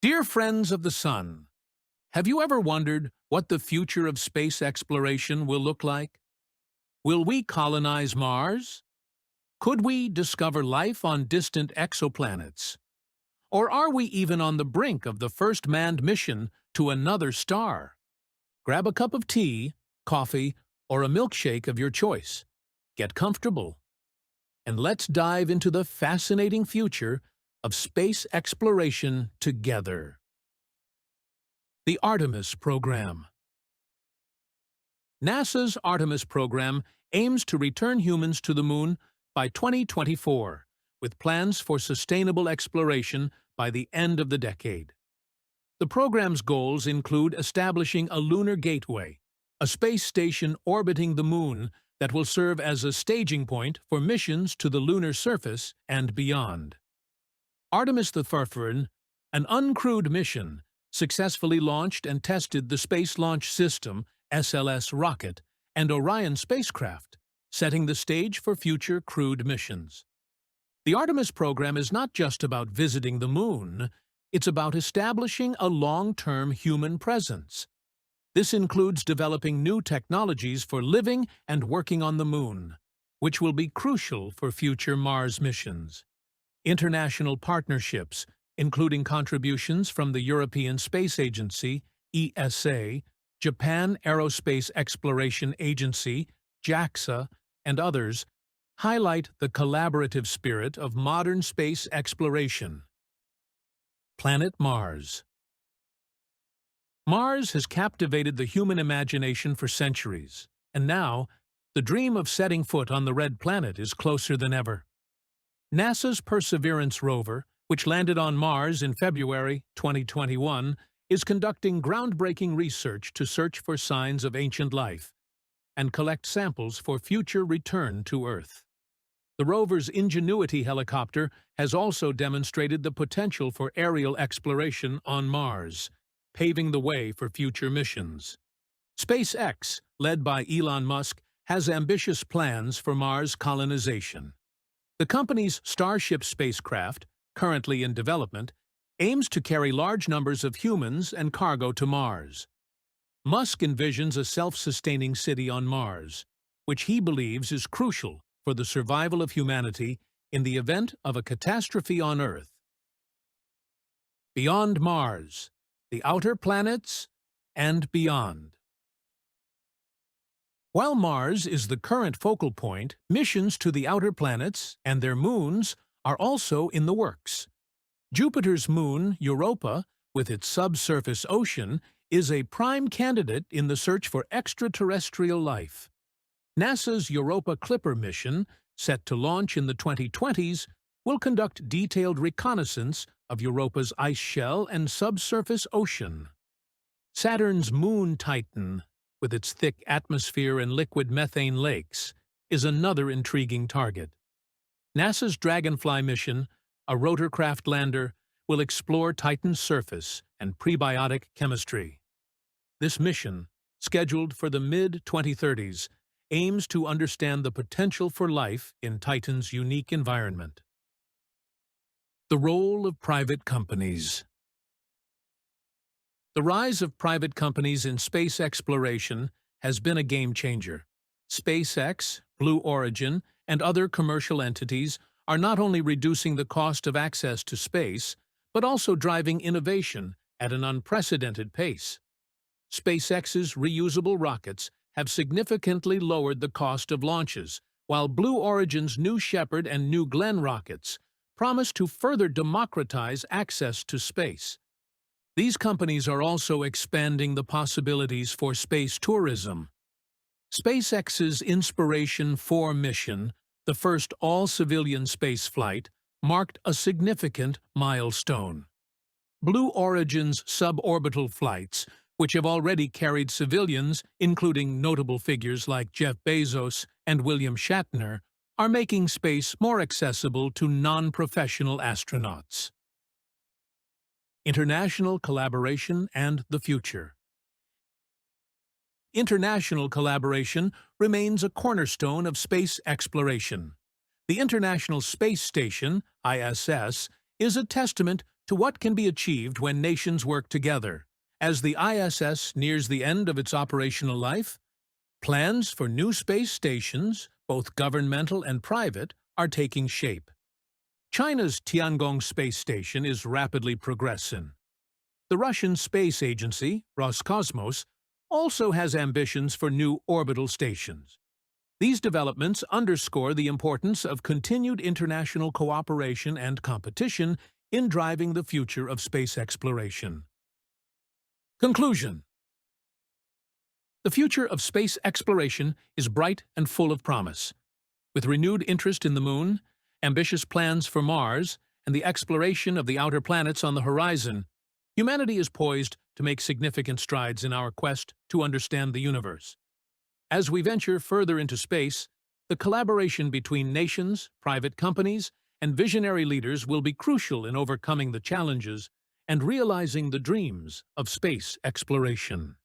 Dear friends of the Sun, have you ever wondered what the future of space exploration will look like? Will we colonize Mars? Could we discover life on distant exoplanets? Or are we even on the brink of the first manned mission to another star? Grab a cup of tea, coffee, or a milkshake of your choice. Get comfortable. And let's dive into the fascinating future of space exploration together. The Artemis Program. NASA's Artemis program aims to return humans to the Moon by 2024, with plans for sustainable exploration by the end of the decade. The program's goals include establishing a lunar gateway, a space station orbiting the Moon that will serve as a staging point for missions to the lunar surface and beyond. Artemis the an uncrewed mission, successfully launched and tested the Space Launch System (SLS) rocket and Orion spacecraft, setting the stage for future crewed missions. The Artemis program is not just about visiting the Moon, it's about establishing a long-term human presence. This includes developing new technologies for living and working on the Moon, which will be crucial for future Mars missions. International partnerships, including contributions from the European Space Agency, ESA, Japan Aerospace Exploration Agency, JAXA, and others, highlight the collaborative spirit of modern space exploration. Planet Mars. Mars has captivated the human imagination for centuries, and now, the dream of setting foot on the red planet is closer than ever. NASA's Perseverance rover, which landed on Mars in February 2021, is conducting groundbreaking research to search for signs of ancient life and collect samples for future return to Earth. The rover's Ingenuity helicopter has also demonstrated the potential for aerial exploration on Mars, paving the way for future missions. SpaceX, led by Elon Musk, has ambitious plans for Mars colonization. The company's Starship spacecraft, currently in development, aims to carry large numbers of humans and cargo to Mars. Musk envisions a self-sustaining city on Mars, which he believes is crucial for the survival of humanity in the event of a catastrophe on Earth. Beyond Mars, the outer planets, and beyond. While Mars is the current focal point, missions to the outer planets and their moons are also in the works. Jupiter's moon, Europa, with its subsurface ocean, is a prime candidate in the search for extraterrestrial life. NASA's Europa Clipper mission, set to launch in the 2020s, will conduct detailed reconnaissance of Europa's ice shell and subsurface ocean. Saturn's moon Titan, with its thick atmosphere and liquid methane lakes, is another intriguing target. NASA's Dragonfly mission, a rotorcraft lander, will explore Titan's surface and prebiotic chemistry. This mission, scheduled for the mid-2030s, aims to understand the potential for life in Titan's unique environment. The role of private companies. The rise of private companies in space exploration has been a game-changer. SpaceX, Blue Origin, and other commercial entities are not only reducing the cost of access to space, but also driving innovation at an unprecedented pace. SpaceX's reusable rockets have significantly lowered the cost of launches, while Blue Origin's New Shepard and New Glenn rockets promise to further democratize access to space. These companies are also expanding the possibilities for space tourism. SpaceX's Inspiration 4 mission, the first all-civilian spaceflight, marked a significant milestone. Blue Origin's suborbital flights, which have already carried civilians, including notable figures like Jeff Bezos and William Shatner, are making space more accessible to non-professional astronauts. International collaboration and the future. International collaboration remains a cornerstone of space exploration. The International Space Station, ISS, is a testament to what can be achieved when nations work together. As the ISS nears the end of its operational life, plans for new space stations, both governmental and private, are taking shape. China's Tiangong space station is rapidly progressing. The Russian space agency, Roscosmos, also has ambitions for new orbital stations. These developments underscore the importance of continued international cooperation and competition in driving the future of space exploration. Conclusion. The future of space exploration is bright and full of promise. With renewed interest in the Moon, ambitious plans for Mars, and the exploration of the outer planets on the horizon, humanity is poised to make significant strides in our quest to understand the universe. As we venture further into space, the collaboration between nations, private companies, and visionary leaders will be crucial in overcoming the challenges and realizing the dreams of space exploration.